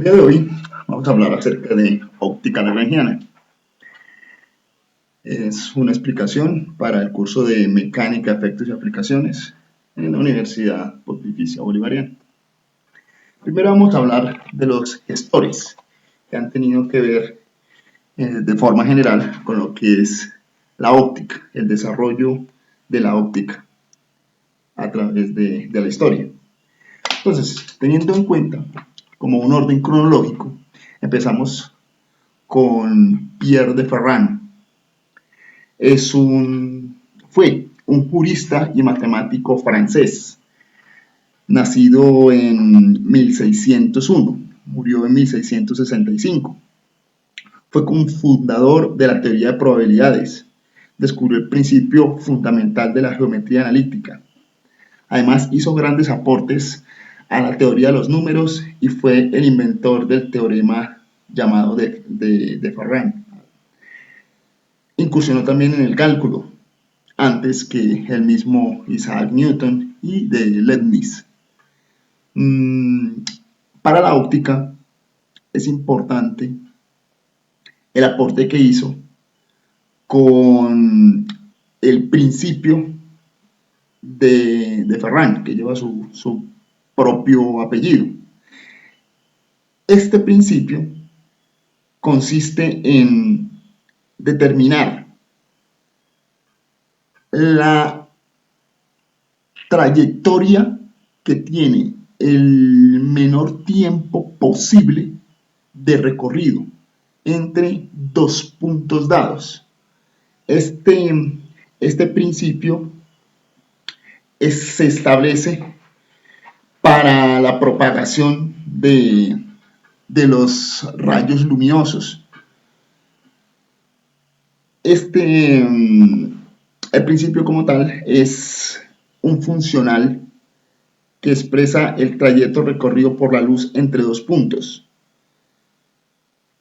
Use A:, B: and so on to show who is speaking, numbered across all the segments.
A: El día de hoy vamos a hablar acerca de óptica lagrangiana. Es una explicación para el curso de Mecánica, Efectos y Aplicaciones en la Universidad Pontificia Bolivariana. Primero vamos a hablar de los gestores que han tenido que ver de forma general con lo que es la óptica, el desarrollo de la óptica a través de la historia. Entonces, teniendo en cuenta como un orden cronológico, empezamos con Pierre de Ferran. Fue un jurista y matemático francés, nacido en 1601, murió en 1665. Fue cofundador de la teoría de probabilidades, descubrió el principio fundamental de la geometría analítica. Además, hizo grandes aportes a la teoría de los números y fue el inventor del teorema llamado de Ferran. Incursionó también en el cálculo, antes que el mismo Isaac Newton y de Leibniz. Para la óptica es importante el aporte que hizo con el principio de Ferran, que lleva su propio apellido. Este principio consiste en determinar la trayectoria que tiene el menor tiempo posible de recorrido entre dos puntos dados. Este principio se establece para la propagación de los rayos luminosos. El principio como tal es un funcional que expresa el trayecto recorrido por la luz entre dos puntos.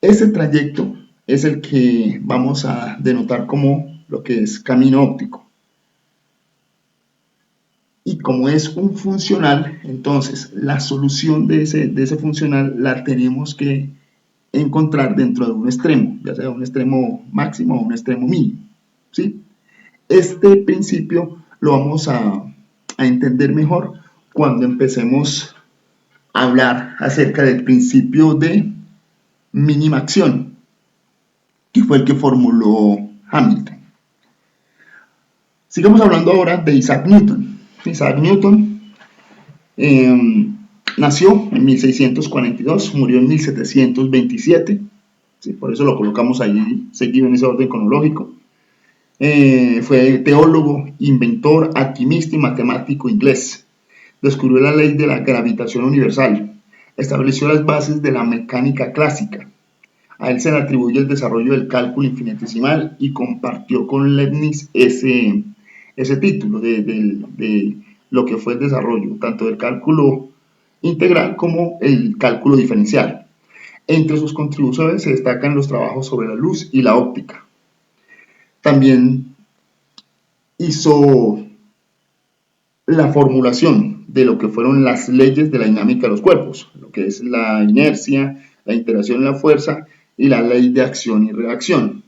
A: Ese trayecto es el que vamos a denotar como lo que es camino óptico. Y como es un funcional, entonces la solución de ese funcional la tenemos que encontrar dentro de un extremo, ya sea un extremo máximo o un extremo mínimo, ¿sí? Este principio lo vamos a entender mejor cuando empecemos a hablar acerca del principio de mínima acción, que fue el que formuló Hamilton. Sigamos hablando ahora de Isaac Newton. Isaac Newton nació en 1642, murió en 1727, ¿sí? Por eso lo colocamos ahí seguido en ese orden cronológico. Fue teólogo, inventor, alquimista y matemático inglés. Descubrió la ley de la gravitación universal. Estableció las bases de la mecánica clásica. A él se le atribuye el desarrollo del cálculo infinitesimal y compartió con Leibniz ese título de lo que fue el desarrollo, tanto del cálculo integral como el cálculo diferencial. Entre sus contribuciones se destacan los trabajos sobre la luz y la óptica. También hizo la formulación de lo que fueron las leyes de la dinámica de los cuerpos, lo que es la inercia, la interacción y la fuerza, y la ley de acción y reacción.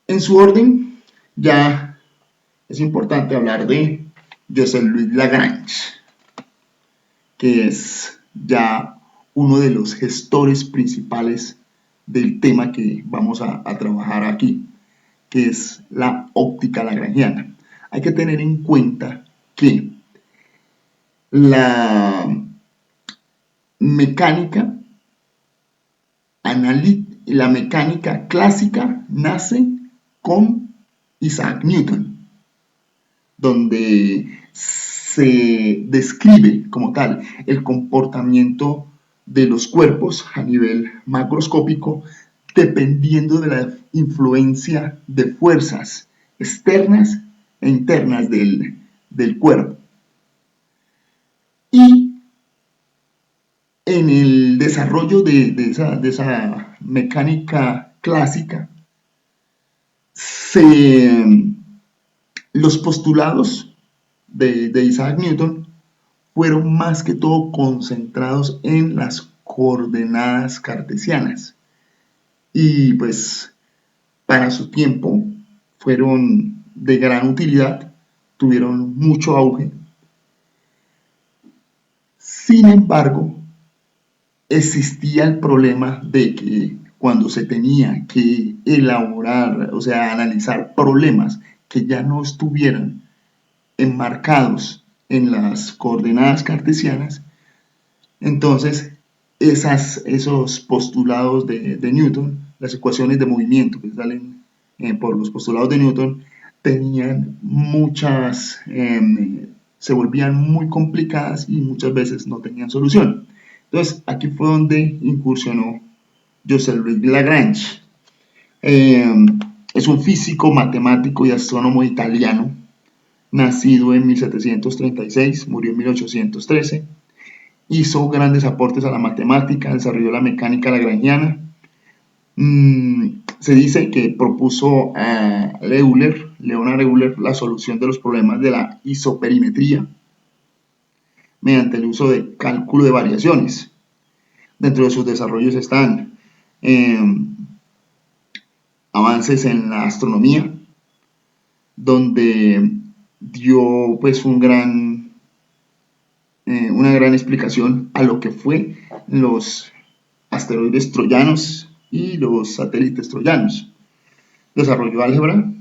A: En su orden, ya es importante hablar de Joseph-Louis Lagrange, que es ya uno de los gestores principales del tema que vamos a trabajar aquí, que es la óptica lagrangiana. Hay que tener en cuenta que la mecánica clásica nace con Isaac Newton, donde se describe como tal el comportamiento de los cuerpos a nivel macroscópico dependiendo de la influencia de fuerzas externas e internas del cuerpo. Y en el desarrollo de esa mecánica clásica, los postulados de Isaac Newton fueron más que todo concentrados en las coordenadas cartesianas. Y pues para su tiempo fueron de gran utilidad, tuvieron mucho auge. Sin embargo, existía el problema de que cuando se tenía que elaborar, o sea, analizar problemas que ya no estuvieran enmarcados en las coordenadas cartesianas, entonces esos postulados de Newton, las ecuaciones de movimiento que salen por los postulados de Newton, tenían muchas, se volvían muy complicadas y muchas veces no tenían solución. Entonces aquí fue donde incursionó Joseph-Louis Lagrange. Es un físico, matemático y astrónomo italiano, nacido en 1736, murió en 1813. Hizo grandes aportes a la matemática, desarrolló la mecánica lagrangiana. Se dice que propuso a Leonhard Euler, la solución de los problemas de la isoperimetría mediante el uso de cálculo de variaciones. Dentro de sus desarrollos están avances en la astronomía, donde dio pues una gran explicación a lo que fue los asteroides troyanos y los satélites troyanos. Desarrolló álgebra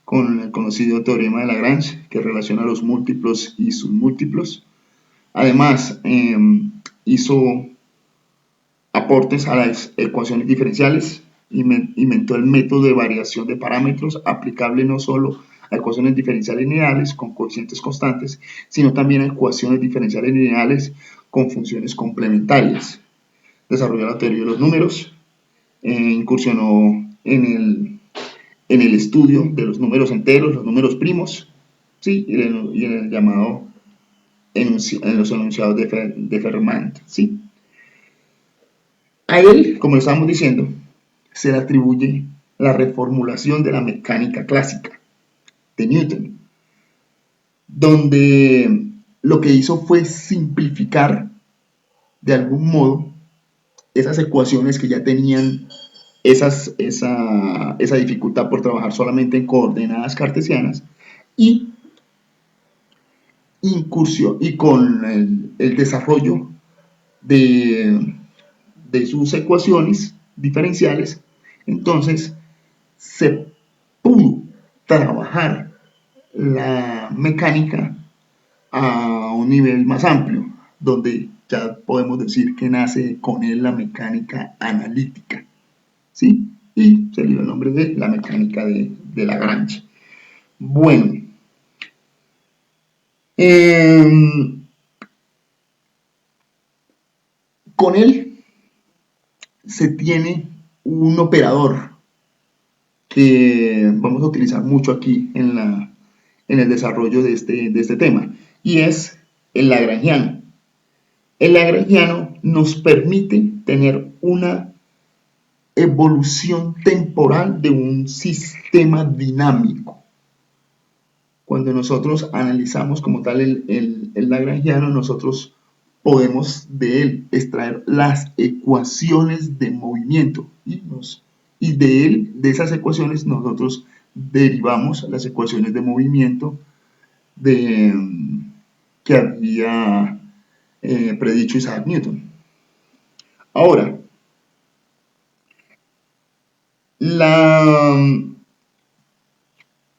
A: con el conocido teorema de Lagrange, que relaciona los múltiplos y submúltiplos. Además, hizo aportes a las ecuaciones diferenciales, inventó el método de variación de parámetros aplicable no solo a ecuaciones diferenciales lineales con coeficientes constantes, sino también a ecuaciones diferenciales lineales con funciones complementarias. Desarrolló la teoría de los números, incursionó en el estudio de los números enteros, los números primos, ¿sí? y en el llamado en los enunciados de Fermat. ¿Sí? A él, como lo estábamos diciendo, se le atribuye la reformulación de la mecánica clásica de Newton, donde lo que hizo fue simplificar de algún modo esas ecuaciones que ya tenían esa dificultad por trabajar solamente en coordenadas cartesianas y con el desarrollo de sus ecuaciones diferenciales, entonces se pudo trabajar la mecánica a un nivel más amplio, donde ya podemos decir que nace con él la mecánica analítica, ¿sí? Y se le dio el nombre de la mecánica de Lagrange. Bueno, con él se tiene un operador que vamos a utilizar mucho aquí en el desarrollo de este tema, y es el lagrangiano. El lagrangiano nos permite tener una evolución temporal de un sistema dinámico. Cuando nosotros analizamos como tal el lagrangiano, nosotros podemos de él extraer las ecuaciones de movimiento y de esas ecuaciones nosotros derivamos las ecuaciones de movimiento que había predicho Isaac Newton. Ahora,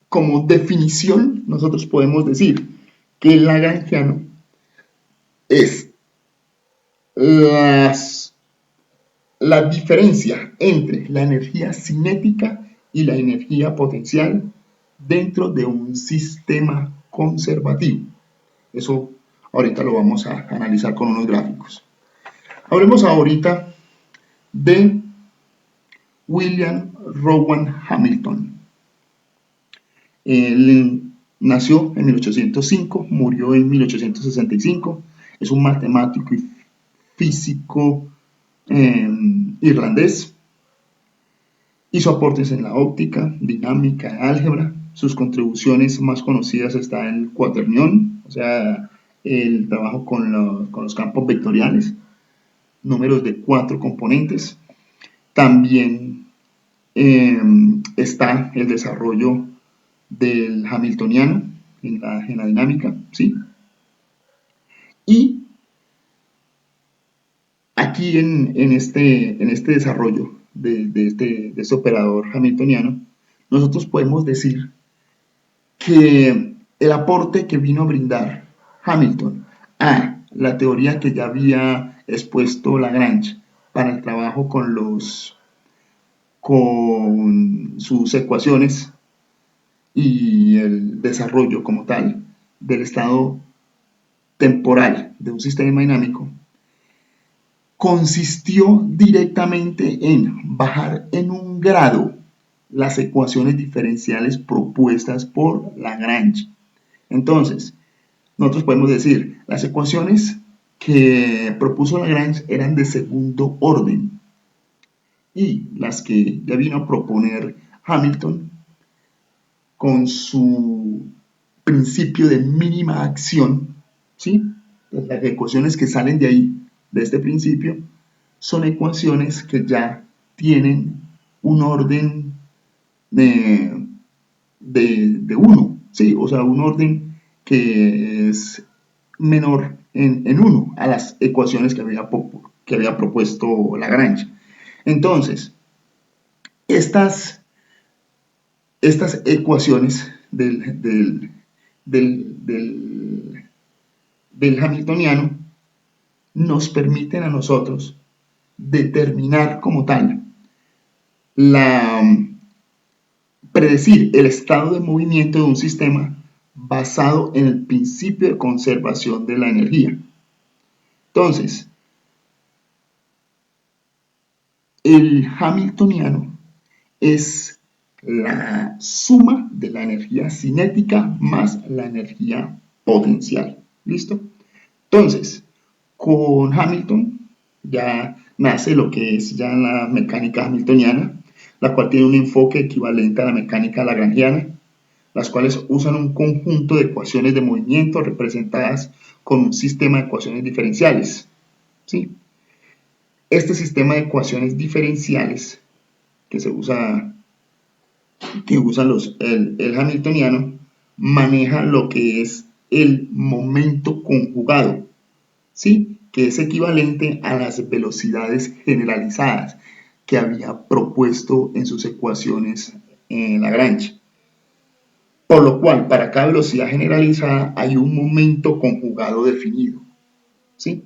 A: como definición, nosotros podemos decir que el lagrangiano es la diferencia entre la energía cinética y la energía potencial dentro de un sistema conservativo. Eso ahorita lo vamos a analizar con unos gráficos. Hablemos ahorita de William Rowan Hamilton. Él nació en 1805, murió en 1865, es un matemático y físico irlandés. Hizo aportes en la óptica, dinámica, álgebra. Sus contribuciones más conocidas están en el cuaternión, o sea, el trabajo con los campos vectoriales, números de 4 componentes. También está el desarrollo del hamiltoniano en la dinámica, ¿sí? Y aquí en este desarrollo de este operador hamiltoniano, nosotros podemos decir que el aporte que vino a brindar Hamilton a la teoría que ya había expuesto Lagrange para el trabajo con sus ecuaciones y el desarrollo como tal del estado temporal de un sistema dinámico consistió directamente en bajar en un grado las ecuaciones diferenciales propuestas por Lagrange. Entonces, nosotros podemos decir, las ecuaciones que propuso Lagrange eran de segundo orden y las que ya vino a proponer Hamilton con su principio de mínima acción, ¿sí? Las ecuaciones que salen de ahí, de este principio, son ecuaciones que ya tienen un orden de 1, ¿sí? O sea, un orden que es menor en 1 a las ecuaciones que había propuesto Lagrange. Entonces, estas, estas ecuaciones del hamiltoniano nos permiten a nosotros determinar como tal la predecir el estado de movimiento de un sistema basado en el principio de conservación de la energía. Entonces, el hamiltoniano es la suma de la energía cinética más la energía potencial. ¿Listo? Entonces, con Hamilton ya nace lo que es ya la mecánica hamiltoniana, la cual tiene un enfoque equivalente a la mecánica lagrangiana, las cuales usan un conjunto de ecuaciones de movimiento representadas con un sistema de ecuaciones diferenciales. ¿Sí? Este sistema de ecuaciones diferenciales que se usa, que usan el hamiltoniano, maneja lo que es el momento conjugado, ¿sí? Que es equivalente a las velocidades generalizadas que había propuesto en sus ecuaciones en Lagrange. Por lo cual, para cada velocidad generalizada hay un momento conjugado definido, ¿sí?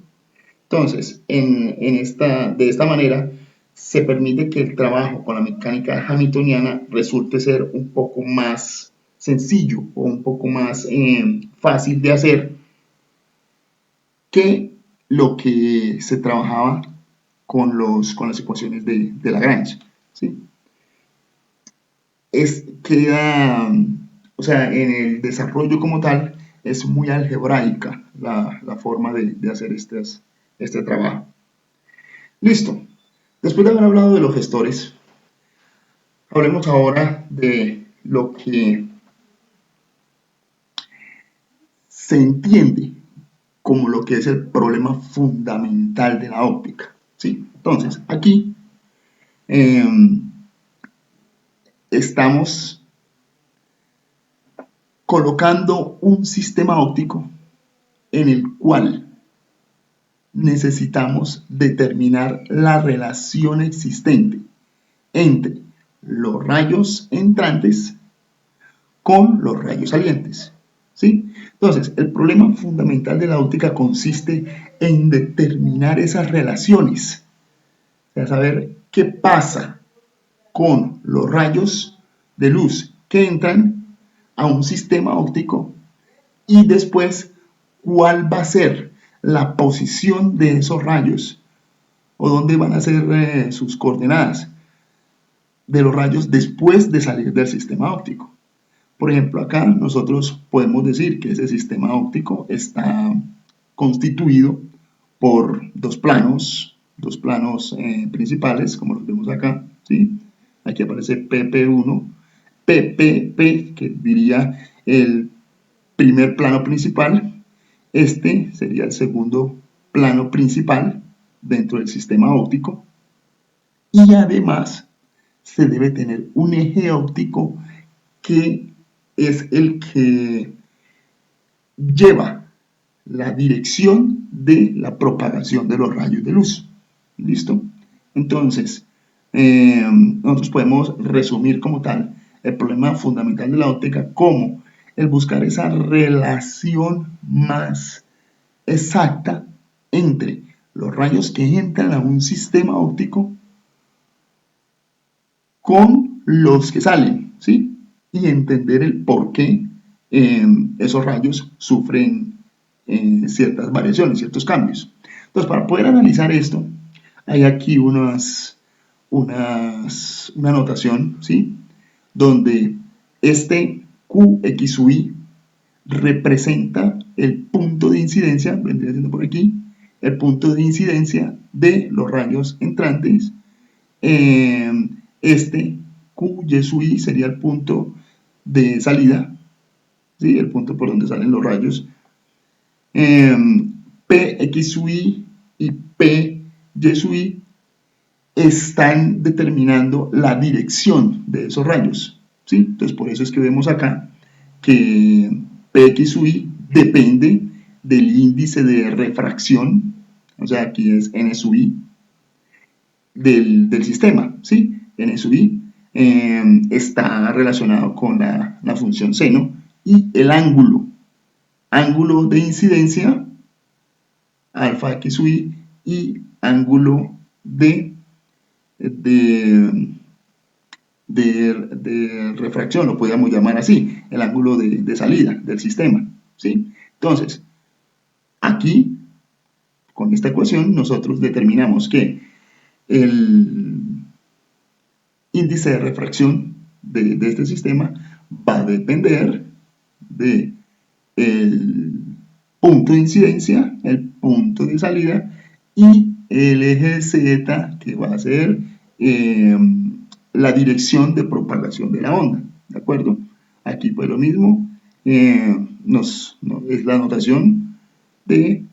A: Entonces, de esta manera, se permite que el trabajo con la mecánica hamiltoniana resulte ser un poco más sencillo o un poco más fácil de hacer que lo que se trabajaba con las ecuaciones de Lagrange. ¿Sí? O sea, en el desarrollo como tal, es muy algebraica la forma de hacer este trabajo. Listo. Después de haber hablado de los gestores, hablemos ahora de lo que se entiende como lo que es el problema fundamental de la óptica. ¿Sí? Entonces, aquí eh, estamos colocando un sistema óptico en el cual necesitamos determinar la relación existente entre los rayos entrantes con los rayos salientes. ¿Sí? Entonces, el problema fundamental de la óptica consiste en determinar esas relaciones, o sea, saber qué pasa con los rayos de luz que entran a un sistema óptico y después cuál va a ser la posición de esos rayos o dónde van a ser sus coordenadas de los rayos después de salir del sistema óptico. Por ejemplo, acá nosotros podemos decir que ese sistema óptico está constituido por dos planos principales, como los vemos acá, ¿sí? Aquí aparece PP1, PPP, que diría el primer plano principal, Este sería el segundo plano principal dentro del sistema óptico y además se debe tener un eje óptico que es el que lleva la dirección de la propagación de los rayos de luz. ¿Listo? Entonces, nosotros podemos resumir como tal el problema fundamental de la óptica como el buscar esa relación más exacta entre los rayos que entran a un sistema óptico con los que salen, ¿sí? Y entender el por qué esos rayos sufren ciertas variaciones, ciertos cambios. Entonces, para poder analizar esto, hay aquí una anotación, ¿sí? Donde este QXY representa el punto de incidencia, vendría siendo por aquí, el punto de incidencia de los rayos entrantes. Este QY sería el punto de salida, ¿sí? El punto por donde salen los rayos. PXY y PYY están determinando la dirección de esos rayos, ¿sí? Entonces, por eso es que vemos acá que PXY depende del índice de refracción, o sea, aquí es N sub I del sistema, ¿sí? N sub I está relacionado con la función seno y el ángulo de incidencia, alfa XY, y ángulo de, de refracción, lo podríamos llamar así, el ángulo de salida del sistema, ¿sí? Entonces, aquí, con esta ecuación, nosotros determinamos que el índice de refracción de este sistema va a depender de el punto de incidencia, el punto de salida y el eje Z que va a ser la dirección de propagación de la onda, ¿de acuerdo? Aquí pues lo mismo, es la notación de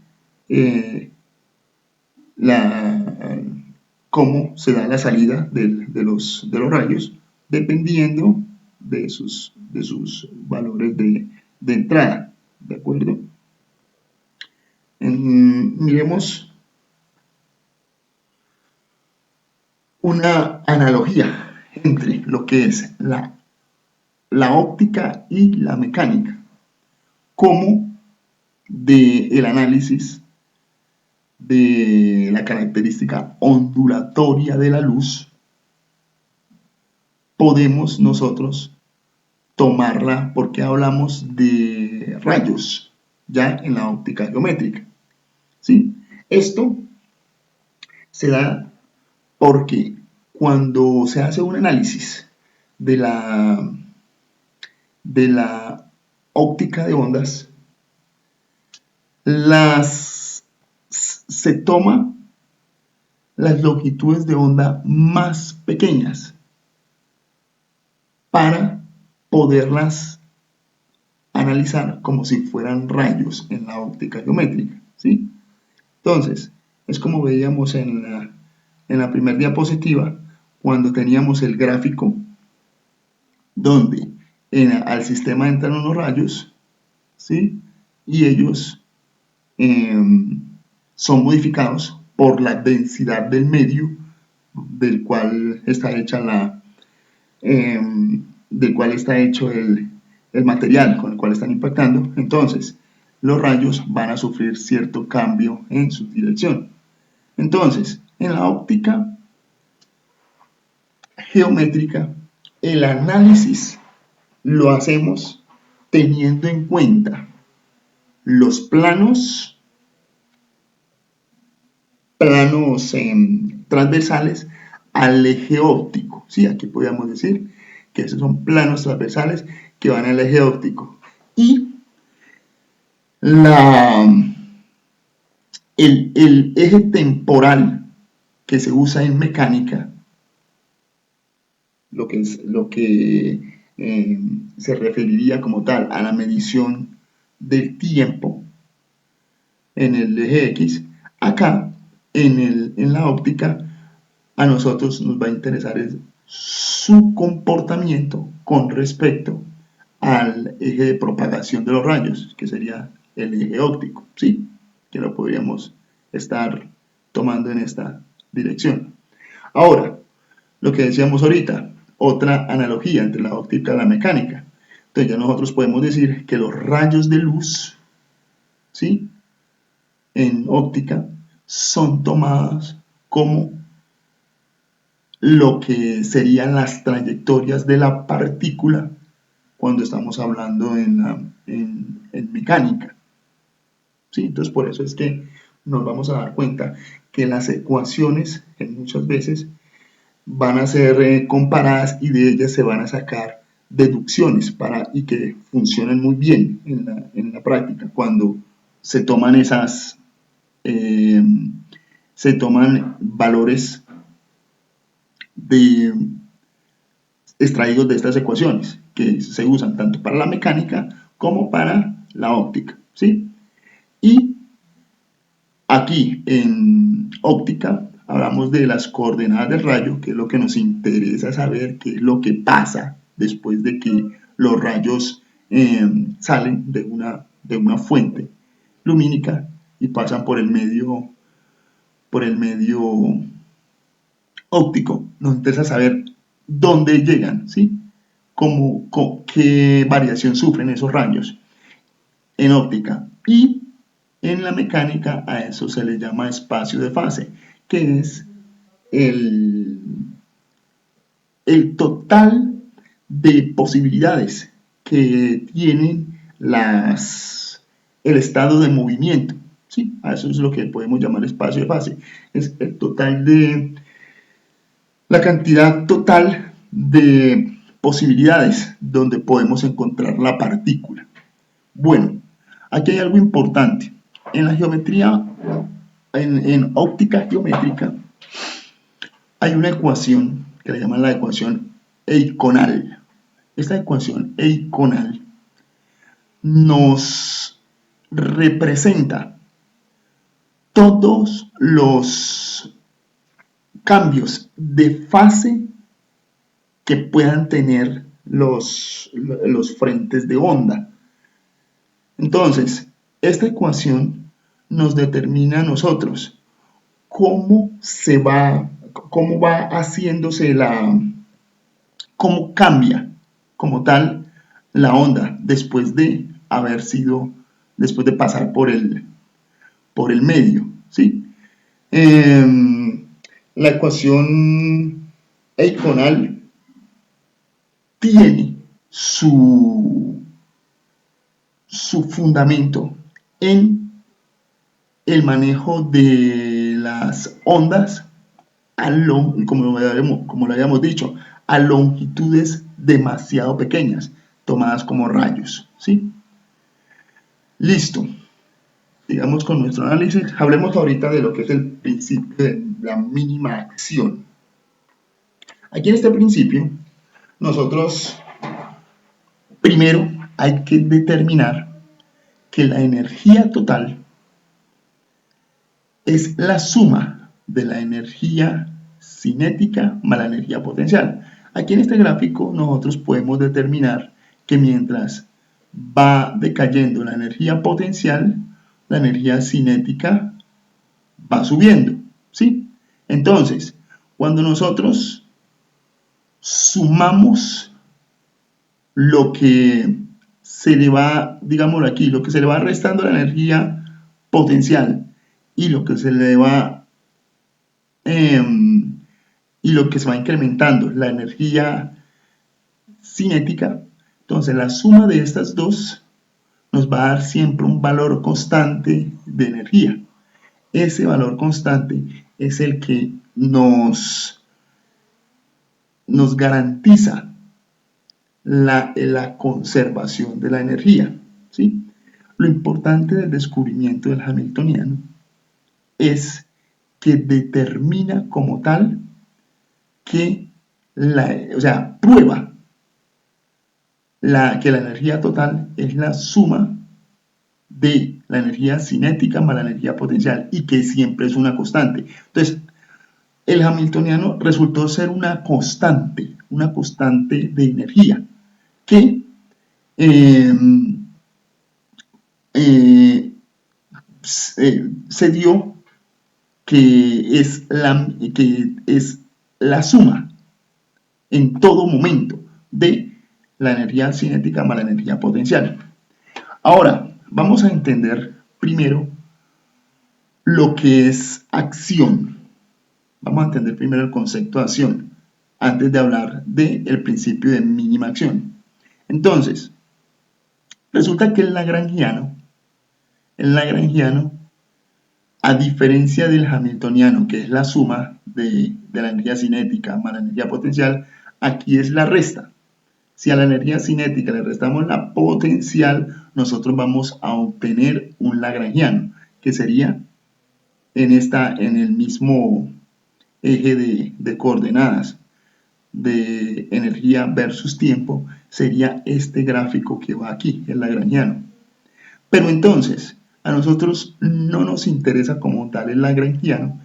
A: cómo se da la salida de los rayos dependiendo de sus valores de entrada, ¿de acuerdo? Miremos una analogía entre lo que es la óptica y la mecánica, como del análisis de la característica ondulatoria de la luz podemos nosotros tomarla porque hablamos de rayos ya en la óptica geométrica, ¿sí? Esto se da porque cuando se hace un análisis de la óptica de ondas, se toma las longitudes de onda más pequeñas para poderlas analizar como si fueran rayos en la óptica geométrica, ¿sí? Entonces, es como veíamos en la primera diapositiva, cuando teníamos el gráfico donde al sistema entran unos rayos, ¿sí? Y ellos son modificados por la densidad del medio del cual está hecha del cual está hecho el material con el cual están impactando. Entonces, los rayos van a sufrir cierto cambio en su dirección. Entonces, en la óptica geométrica, el análisis lo hacemos teniendo en cuenta los planos transversales al eje óptico, ¿sí? Aquí podríamos decir que esos son planos transversales que van al eje óptico. Y el eje temporal que se usa en mecánica, lo que se referiría como tal a la medición del tiempo, en el eje X. Acá, en la óptica, a nosotros nos va a interesar es su comportamiento con respecto al eje de propagación de los rayos, que sería el eje óptico, ¿sí? Que lo podríamos estar tomando en esta dirección. Ahora, lo que decíamos ahorita, otra analogía entre la óptica y la mecánica. Entonces ya nosotros podemos decir que los rayos de luz, ¿sí?, en óptica son tomadas como lo que serían las trayectorias de la partícula cuando estamos hablando en mecánica, ¿sí? Entonces por eso es que nos vamos a dar cuenta que las ecuaciones muchas veces van a ser comparadas y de ellas se van a sacar deducciones y que funcionen muy bien en la práctica cuando se toman eh, se toman valores extraídos de estas ecuaciones que se usan tanto para la mecánica como para la óptica, ¿sí? Y aquí en óptica hablamos de las coordenadas del rayo, que es lo que nos interesa saber, qué es lo que pasa después de que los rayos salen de una fuente lumínica y pasan por el medio óptico. Nos interesa saber dónde llegan, ¿sí? Qué variación sufren esos rayos en óptica. Y en la mecánica a eso se le llama espacio de fase, que es el, el total de posibilidades que tienen el estado de movimiento, ¿sí? A eso es lo que podemos llamar espacio de fase. Es el total de la cantidad total de posibilidades donde podemos encontrar la partícula. Bueno, aquí hay algo importante. En la geometría, en óptica geométrica, hay una ecuación que le llaman la ecuación eiconal. Esta ecuación eiconal nos representa todos los cambios de fase que puedan tener los frentes de onda. Entonces, esta ecuación nos determina a nosotros cómo va haciéndose cómo cambia como tal la onda después de después de pasar por el medio, ¿sí? La ecuación eiconal tiene su fundamento en el manejo de las ondas, como lo habíamos dicho, a longitudes demasiado pequeñas, tomadas como rayos, ¿sí? Listo. Sigamos con nuestro análisis. Hablemos ahorita de lo que es el principio de la mínima acción. Aquí en este principio, nosotros primero hay que determinar que la energía total es la suma de la energía cinética más la energía potencial. Aquí en este gráfico nosotros podemos determinar que mientras va decayendo la energía potencial, la energía cinética va subiendo, ¿sí? Entonces, cuando nosotros sumamos lo que se le va, digámoslo aquí, lo que se le va restando la energía potencial y lo que se le va y lo que se va incrementando, la energía cinética, entonces la suma de estas dos nos va a dar siempre un valor constante de energía. Ese valor constante es el que nos garantiza la conservación de la energía, ¿sí? Lo importante del descubrimiento del Hamiltoniano es que determina como tal que prueba que la energía total es la suma de la energía cinética más la energía potencial y que siempre es una constante. Entonces, el hamiltoniano resultó ser una constante de energía que eh, eh, se dio que es la suma en todo momento de la energía cinética más la energía potencial. Ahora, vamos a entender primero lo que es acción. Vamos a entender primero el concepto de acción antes de hablar del principio de mínima acción. Entonces, resulta que el lagrangiano, a diferencia del hamiltoniano, que es la suma de la energía cinética más la energía potencial, aquí es la resta. Si a la energía cinética le restamos la potencial, nosotros vamos a obtener un lagrangiano, que sería en el mismo eje de coordenadas de energía versus tiempo, sería este gráfico que va aquí, el lagrangiano. Pero entonces, a nosotros no nos interesa como tal el lagrangiano,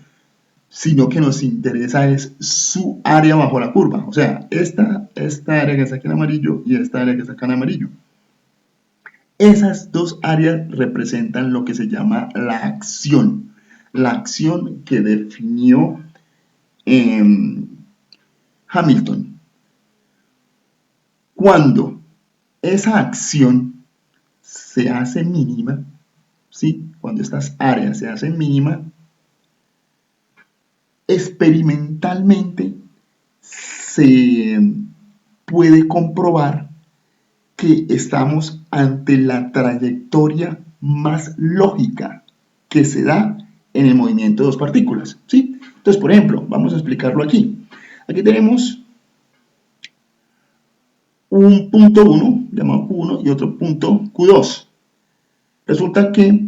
A: sino que nos interesa es su área bajo la curva, o sea, esta área que está aquí en amarillo y esta área que está acá en amarillo. Esas dos áreas representan lo que se llama la acción que definió Hamilton. Cuando esa acción se hace mínima, ¿sí? Cuando estas áreas se hacen mínimas, experimentalmente se puede comprobar que estamos ante la trayectoria más lógica que se da en el movimiento de dos partículas, ¿sí? Entonces, por ejemplo, vamos a explicarlo aquí. Aquí tenemos un punto 1, llamado Q1, y otro punto Q2. Resulta que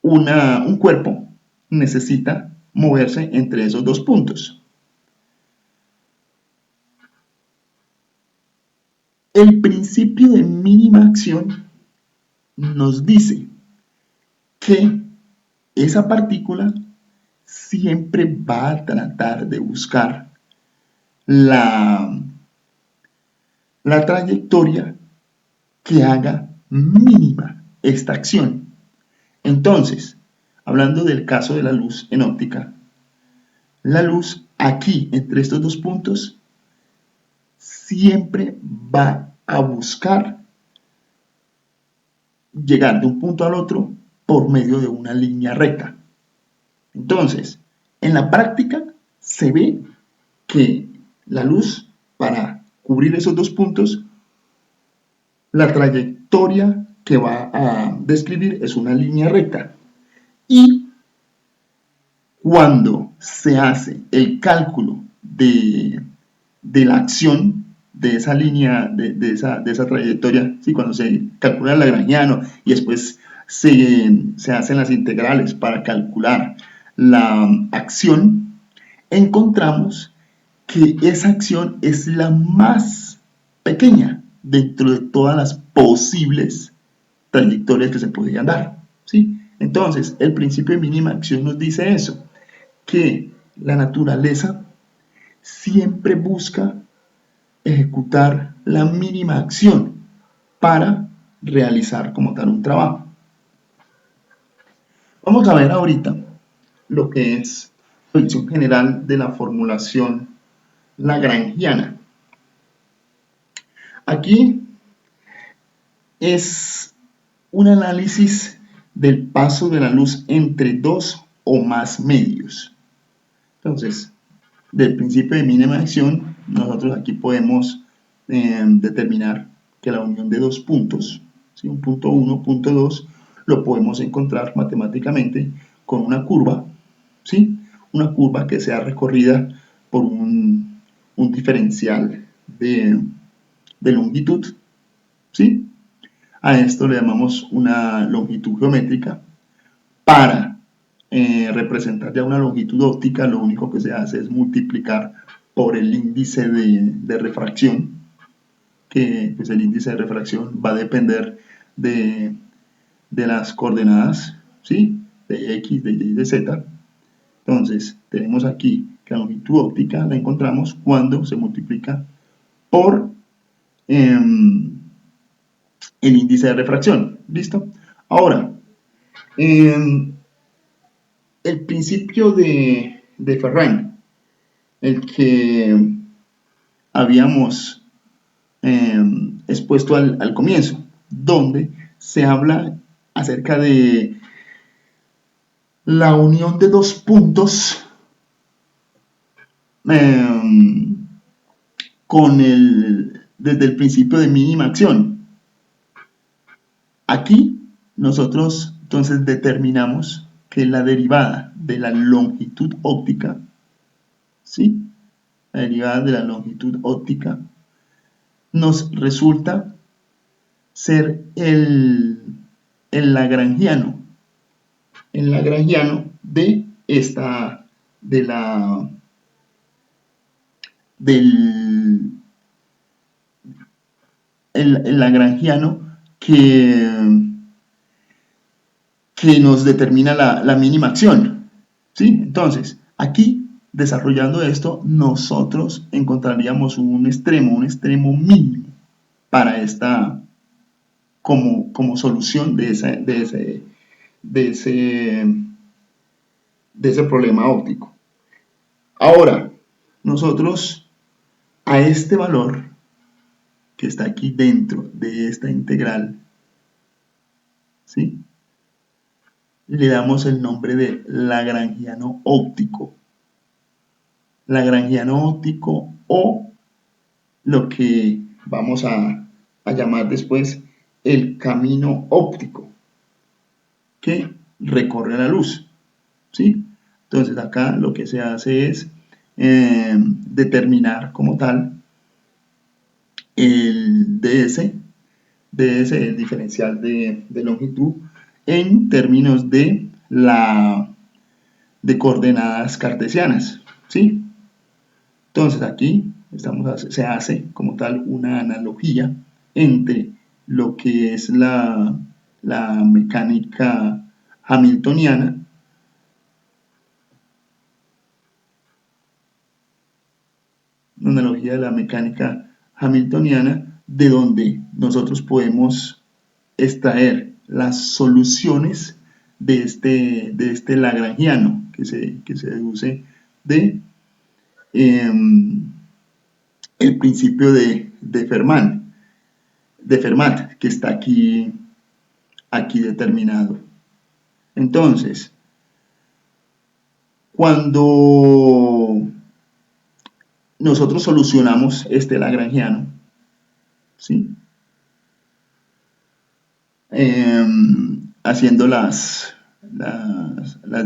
A: un cuerpo necesita moverse entre esos dos puntos. El principio de mínima acción nos dice que esa partícula siempre va a tratar de buscar la trayectoria que haga mínima esta acción. Entonces, hablando del caso de la luz en óptica, la luz aquí entre estos dos puntos siempre va a buscar llegar de un punto al otro por medio de una línea recta. Entonces, en la práctica se ve que la luz, para cubrir esos dos puntos, la trayectoria que va a describir es una línea recta. Y cuando se hace el cálculo de la acción de esa línea, de esa trayectoria, ¿sí? Cuando se calcula el lagrangiano y después se hacen las integrales para calcular la acción, encontramos que esa acción es la más pequeña dentro de todas las posibles trayectorias que se podrían dar, ¿sí? Entonces, el principio de mínima acción nos dice eso, que la naturaleza siempre busca ejecutar la mínima acción para realizar como tal un trabajo. Vamos a ver ahorita lo que es la visión general de la formulación lagrangiana. Aquí es un análisis del paso de la luz entre dos o más medios. Entonces, del principio de mínima acción, nosotros aquí podemos determinar que la unión de dos puntos, ¿sí? Un punto 1, punto 2, lo podemos encontrar matemáticamente con una curva, ¿sí? Una curva que sea recorrida por un diferencial de longitud, ¿sí? A esto le llamamos una longitud geométrica. Para representar ya una longitud óptica, lo único que se hace es multiplicar por el índice de refracción, que pues el índice de refracción va a depender de de las coordenadas, ¿sí? De X, de Y, de Z. Entonces, tenemos aquí que la longitud óptica la encontramos cuando se multiplica por el índice de refracción. ¿Listo? Ahora, el principio de Ferrand, el que habíamos expuesto al comienzo, donde se habla acerca de la unión de dos puntos desde el principio de mínima acción. Aquí nosotros entonces determinamos que la derivada de la longitud óptica, ¿sí? La derivada de la longitud óptica nos resulta ser el lagrangiano de esta, de la, del, el lagrangiano que nos determina la mínima acción, ¿sí? Entonces, aquí, desarrollando esto, nosotros encontraríamos un extremo mínimo para esta, como solución de ese problema óptico. Ahora, nosotros a este valor que está aquí dentro de esta integral, ¿sí? Le damos el nombre de lagrangiano óptico. Lagrangiano óptico, o lo que vamos a llamar después el camino óptico que recorre la luz, ¿sí? Entonces acá lo que se hace es determinar como tal el DS, el diferencial de longitud, en términos de coordenadas cartesianas, ¿sí? Entonces aquí se hace como tal una analogía entre lo que es la mecánica hamiltoniana, una analogía de la mecánica hamiltoniana, de donde nosotros podemos extraer las soluciones de este lagrangiano que se deduce de el principio de Fermat, que está aquí determinado. Entonces, cuando nosotros solucionamos este lagrangiano, ¿sí? Haciendo las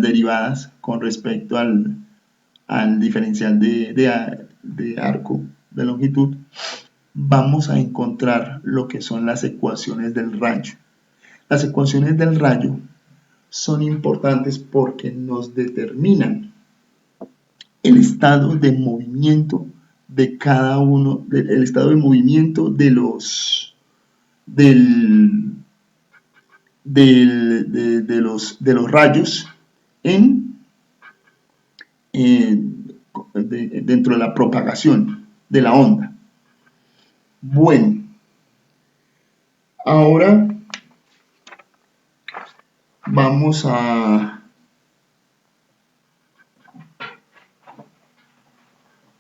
A: derivadas con respecto al diferencial de arco de longitud, vamos a encontrar lo que son las ecuaciones del rayo. Las ecuaciones del rayo son importantes porque nos determinan el estado de movimiento de cada uno, el estado de movimiento de los rayos dentro de la propagación de la onda. Bueno, ahora vamos a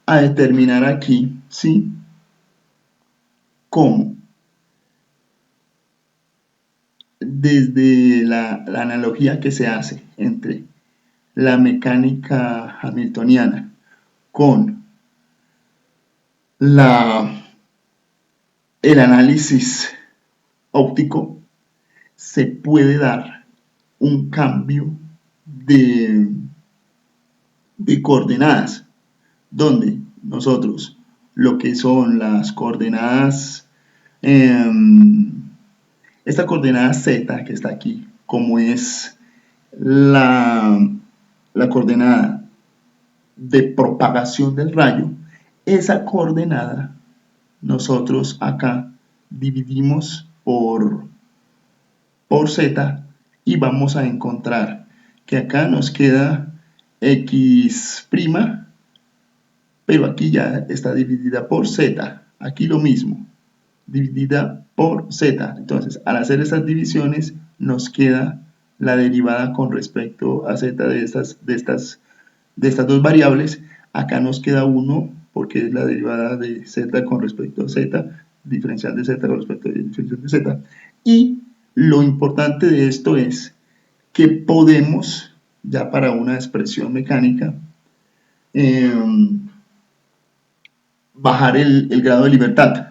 A: determinar aquí, ¿sí? Cómo desde la analogía que se hace entre la mecánica hamiltoniana con el análisis óptico, se puede dar un cambio de coordenadas, donde nosotros lo que son las coordenadas, esta coordenada Z que está aquí, como es la coordenada de propagación del rayo, esa coordenada nosotros acá dividimos por por z y vamos a encontrar que acá nos queda x', pero aquí ya está dividida por z. Aquí lo mismo, dividida por z. Entonces, al hacer estas divisiones, nos queda la derivada con respecto a z de estas dos variables. Acá nos queda 1 porque es la derivada de z con respecto a z, diferencial de z con respecto a diferencial de z. Y lo importante de esto es que podemos, ya para una expresión mecánica, bajar el grado de libertad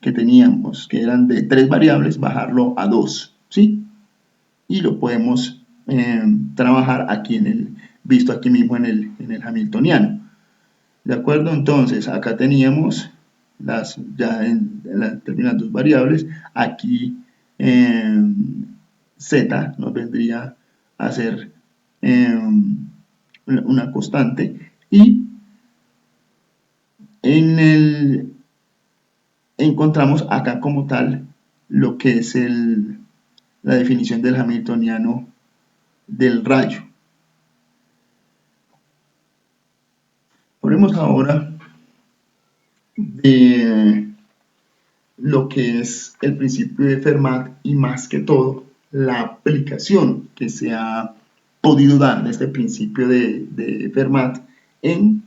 A: que teníamos, que eran de 3 variables, bajarlo a 2, ¿sí? Y lo podemos trabajar aquí visto aquí mismo en el Hamiltoniano. ¿De acuerdo? Entonces, acá teníamos terminan dos variables. Aquí z nos vendría a ser una constante. Y encontramos acá como tal lo que es la definición del Hamiltoniano del rayo. Hablemos ahora de lo que es el principio de Fermat y más que todo la aplicación que se ha podido dar de este principio de Fermat en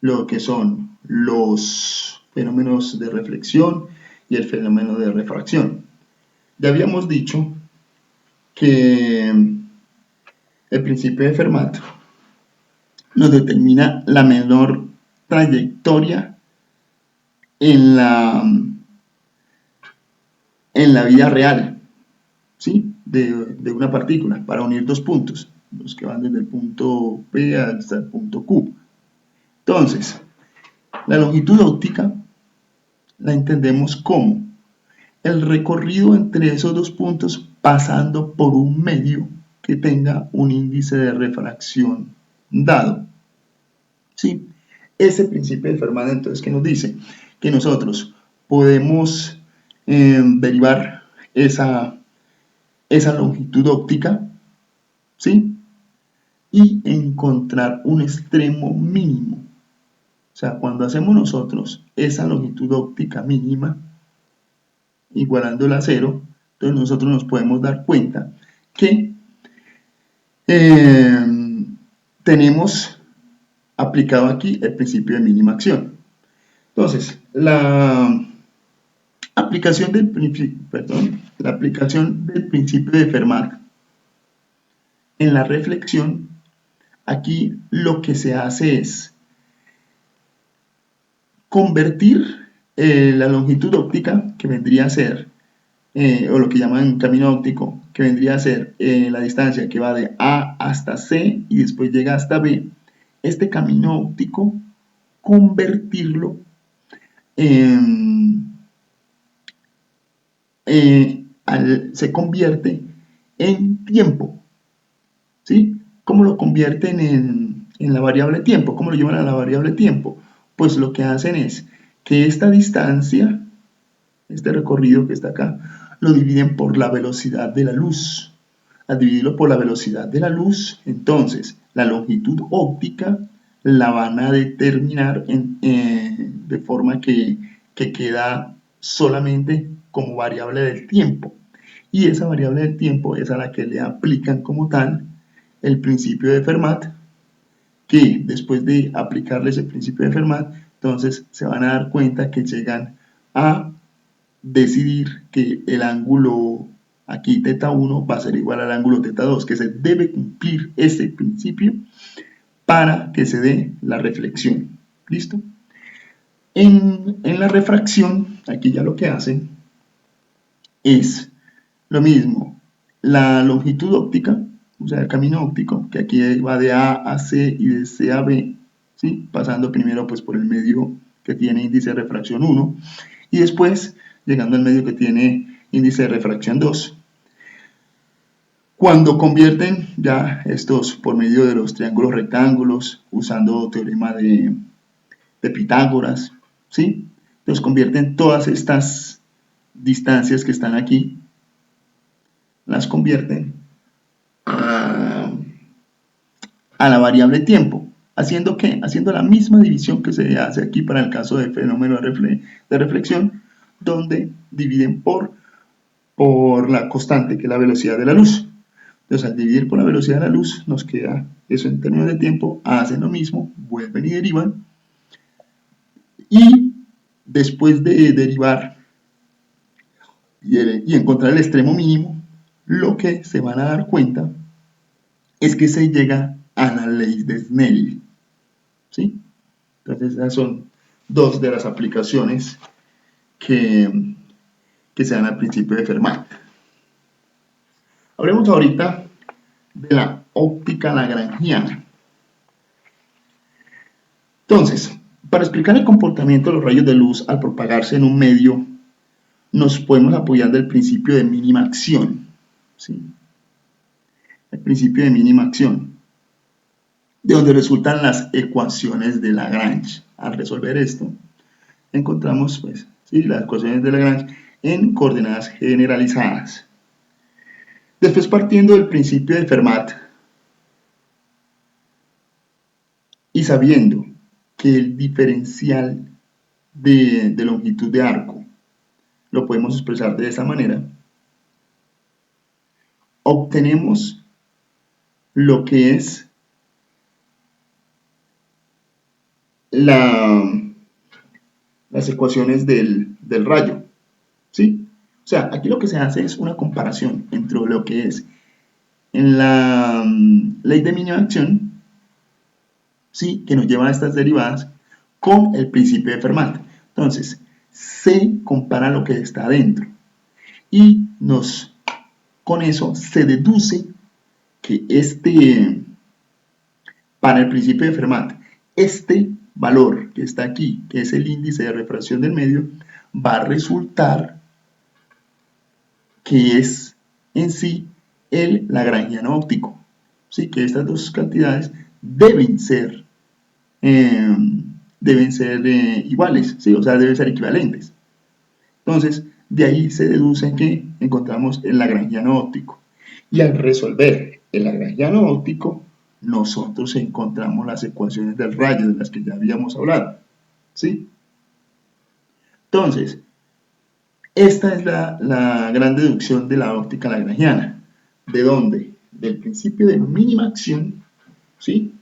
A: lo que son los fenómenos de reflexión y el fenómeno de refracción. Ya habíamos dicho que el principio de Fermat nos determina la menor trayectoria en la vida real, ¿sí? de una partícula para unir dos puntos, los que van desde el punto P hasta el punto Q. Entonces, la longitud óptica la entendemos como el recorrido entre esos dos puntos pasando por un medio que tenga un índice de refracción dado. ¿Sí? Ese principio de Fermat, entonces, ¿qué nos dice? Que nosotros podemos derivar esa longitud óptica, ¿sí? Y encontrar un extremo mínimo. O sea, cuando hacemos nosotros esa longitud óptica mínima, igualándola a 0, entonces nosotros nos podemos dar cuenta que tenemos aplicado aquí el principio de mínima acción. Entonces, la aplicación del principio de Fermat en la reflexión, aquí lo que se hace es convertir la longitud óptica, que vendría a ser, o lo que llaman camino óptico, que vendría a ser la distancia que va de A hasta C y después llega hasta B, este camino óptico, convertirlo se convierte en tiempo, ¿sí? ¿Cómo lo convierten en la variable tiempo? ¿Cómo lo llevan a la variable tiempo? Pues lo que hacen es que esta distancia, este recorrido que está acá, lo dividen por la velocidad de la luz. Al dividirlo por la velocidad de la luz, entonces la longitud óptica la van a determinar de forma que queda solamente como variable del tiempo. Y esa variable del tiempo es a la que le aplican como tal el principio de Fermat, que después de aplicarles el principio de Fermat, entonces se van a dar cuenta que llegan a decidir que el ángulo aquí θ1 va a ser igual al ángulo θ2, que se debe cumplir ese principio para que se dé la reflexión. ¿Listo? En la refracción, aquí ya lo que hacen es lo mismo. La longitud óptica, o sea, el camino óptico, que aquí va de A a C y de C a B, ¿sí? Pasando primero pues, por el medio que tiene índice de refracción 1 y después llegando al medio que tiene índice de refracción 2. Cuando convierten ya estos por medio de los triángulos rectángulos, usando teorema de Pitágoras, ¿sí? Entonces convierten todas estas distancias que están aquí las convierten a, a la variable tiempo. ¿Haciendo qué? Haciendo la misma división que se hace aquí para el caso de fenómeno de reflexión, donde dividen por la constante, que es la velocidad de la luz. Entonces, al dividir por la velocidad de la luz, nos queda eso en términos de tiempo, hacen lo mismo, vuelven y derivan, y después de derivar y encontrar el extremo mínimo, lo que se van a dar cuenta es que se llega a la ley de Snell, ¿sí? Entonces, esas son dos de las aplicaciones que se dan al principio de Fermat. Hablemos ahorita de la óptica lagrangiana. Entonces, para explicar el comportamiento de los rayos de luz al propagarse en un medio, nos podemos apoyar del principio de mínima acción, ¿sí? El principio de mínima acción, de donde resultan las ecuaciones de Lagrange. Al resolver esto, encontramos pues, ¿sí? Las ecuaciones de Lagrange en coordenadas generalizadas. Después, partiendo del principio de Fermat y sabiendo que el diferencial de longitud de arco lo podemos expresar de esa manera, obtenemos lo que es las ecuaciones del rayo, ¿sí? O sea, aquí lo que se hace es una comparación entre lo que es en la ley de mínima acción, ¿sí? Que nos lleva a estas derivadas, con el principio de Fermat. Entonces, se compara lo que está adentro y con eso se deduce que para el principio de Fermat, este valor que está aquí, que es el índice de refracción del medio, va a resultar que es en sí el lagrangiano óptico, ¿sí? Que estas dos cantidades deben ser iguales, ¿sí? O sea, deben ser equivalentes. Entonces, de ahí se deduce que encontramos el lagrangiano óptico. Y al resolver el lagrangiano óptico, nosotros encontramos las ecuaciones del rayo de las que ya habíamos hablado, ¿sí? Entonces, esta es la gran deducción de la óptica lagrangiana. ¿De dónde? Del principio de mínima acción, ¿sí?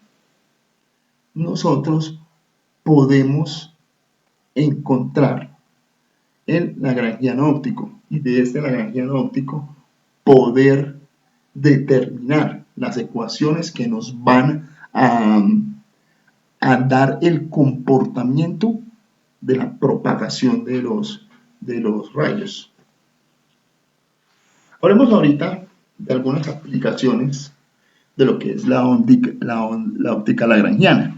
A: Nosotros podemos encontrar el lagrangiano óptico y de este lagrangiano óptico poder determinar las ecuaciones que nos van a dar el comportamiento de la propagación de los rayos. Hablemos ahorita de algunas aplicaciones de lo que es la óptica lagrangiana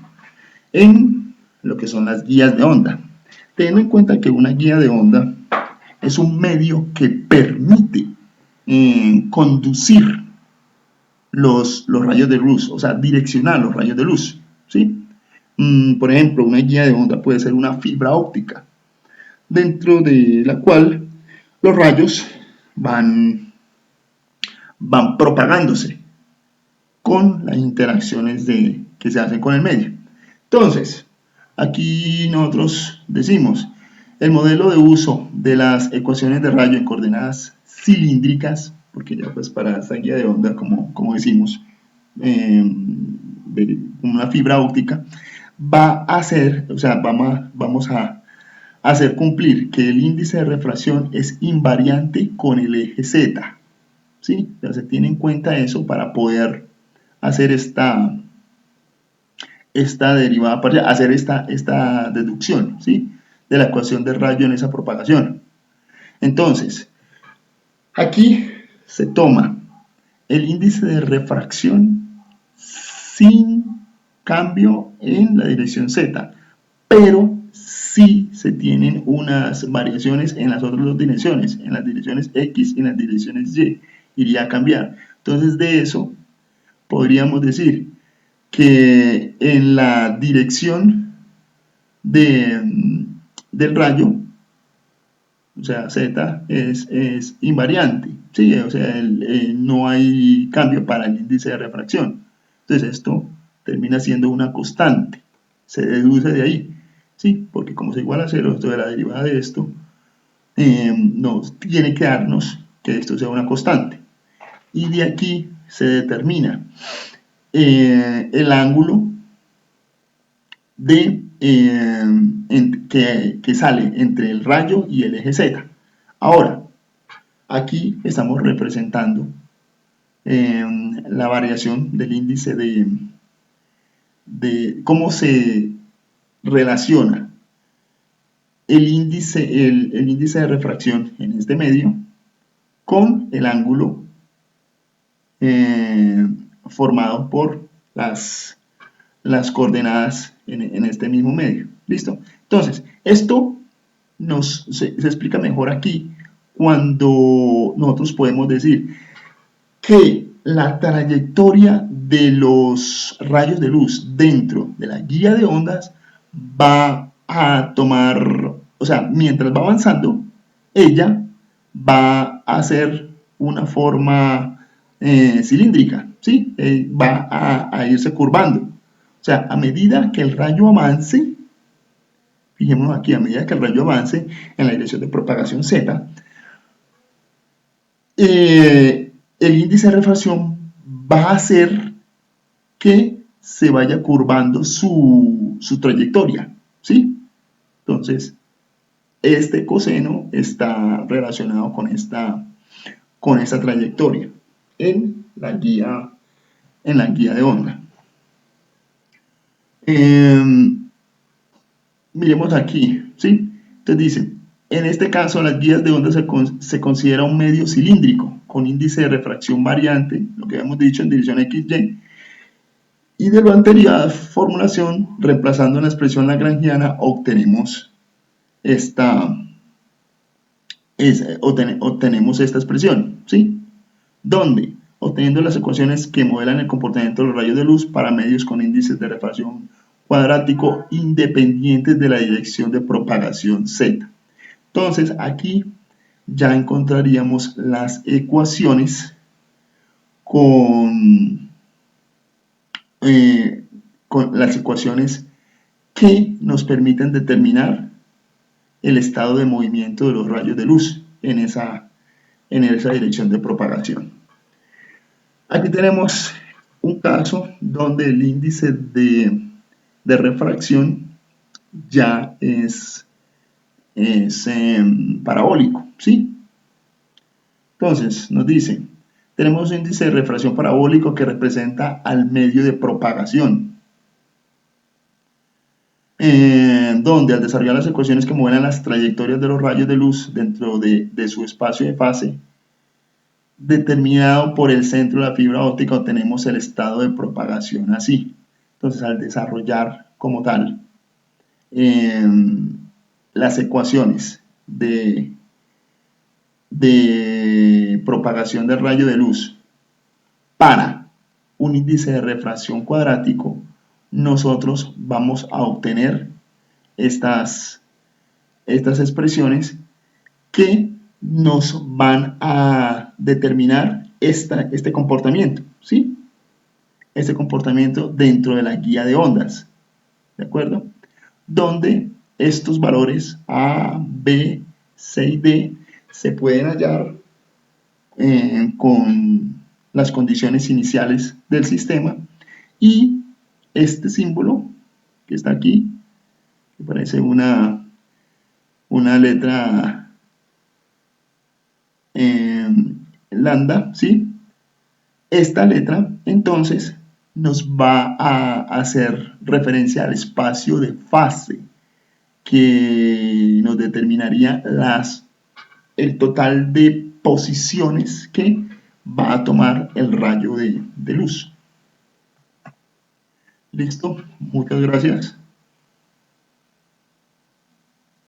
A: en lo que son las guías de onda. Teniendo en cuenta que una guía de onda es un medio que permite conducir los rayos de luz, o sea, direccionar los rayos de luz, ¿sí? Por ejemplo, una guía de onda puede ser una fibra óptica, dentro de la cual los rayos van propagándose con las interacciones que se hacen con el medio. Entonces, aquí nosotros decimos, el modelo de uso de las ecuaciones de rayo en coordenadas cilíndricas, porque ya pues para esta guía de onda, como decimos, de una fibra óptica, va a hacer, o sea, vamos a hacer cumplir que el índice de refracción es invariante con el eje Z, ¿sí? Ya se tiene en cuenta eso para poder hacer esta derivada parcial, hacer esta deducción, ¿sí? De la ecuación de rayo en esa propagación. Entonces, aquí se toma el índice de refracción sin cambio en la dirección Z, pero sí se tienen unas variaciones en las otras dos direcciones, en las direcciones X y en las direcciones Y, iría a cambiar. Entonces, de eso podríamos decir que en la dirección del rayo o sea, Z es invariante, ¿sí? O sea, no hay cambio para el índice de refracción. Entonces esto termina siendo una constante, se deduce de ahí, ¿sí? Porque como es igual a cero, esto de la derivada de esto, nos tiene que darnos que esto sea una constante. Y de aquí se determina el ángulo que sale entre el rayo y el eje Z. Ahora, aquí estamos representando la variación del índice de cómo se relaciona el índice de refracción en este medio con el ángulo eh, formado por las coordenadas en este mismo medio. ¿Listo? Entonces, esto se explica mejor aquí cuando nosotros podemos decir que la trayectoria de los rayos de luz dentro de la guía de ondas va a tomar, o sea, mientras va avanzando, ella va a hacer una forma cilíndrica, ¿sí? Va a irse curvando. O sea, a medida que el rayo avance, fijémonos aquí, a medida que el rayo avance en la dirección de propagación Z, el índice de refracción va a hacer que se vaya curvando su trayectoria, ¿sí? Entonces, este coseno está relacionado con esta trayectoria en la guía de onda. Miremos aquí, ¿sí? Entonces dice, en este caso las guías de onda se considera un medio cilíndrico con índice de refracción variante, lo que habíamos dicho en dirección XY, y de lo anterior formulación, reemplazando la expresión lagrangiana, obtenemos obtenemos esta expresión, ¿sí? Donde, obteniendo las ecuaciones que modelan el comportamiento de los rayos de luz para medios con índices de refracción cuadrático independientes de la dirección de propagación Z. Entonces, aquí ya encontraríamos las ecuaciones con las ecuaciones que nos permiten determinar el estado de movimiento de los rayos de luz en esa dirección de propagación. Aquí tenemos un caso donde el índice de refracción ya es parabólico, ¿sí? Entonces, nos dice, tenemos un índice de refracción parabólico que representa al medio de propagación, donde al desarrollar las ecuaciones que mueven las trayectorias de los rayos de luz dentro de su espacio de fase, determinado por el centro de la fibra óptica, obtenemos el estado de propagación así. Entonces, al desarrollar como tal las ecuaciones de propagación del rayo de luz para un índice de refracción cuadrático, nosotros vamos a obtener estas expresiones que nos van a determinar este comportamiento, ¿sí? Este comportamiento dentro de la guía de ondas, ¿de acuerdo? Donde estos valores A, B, C y D se pueden hallar con las condiciones iniciales del sistema, y este símbolo que está aquí, que parece una letra lambda, ¿sí? Esta letra entonces nos va a hacer referencia al espacio de fase que nos determinaría el total de posiciones que va a tomar el rayo de luz. ¿Listo? Muchas gracias.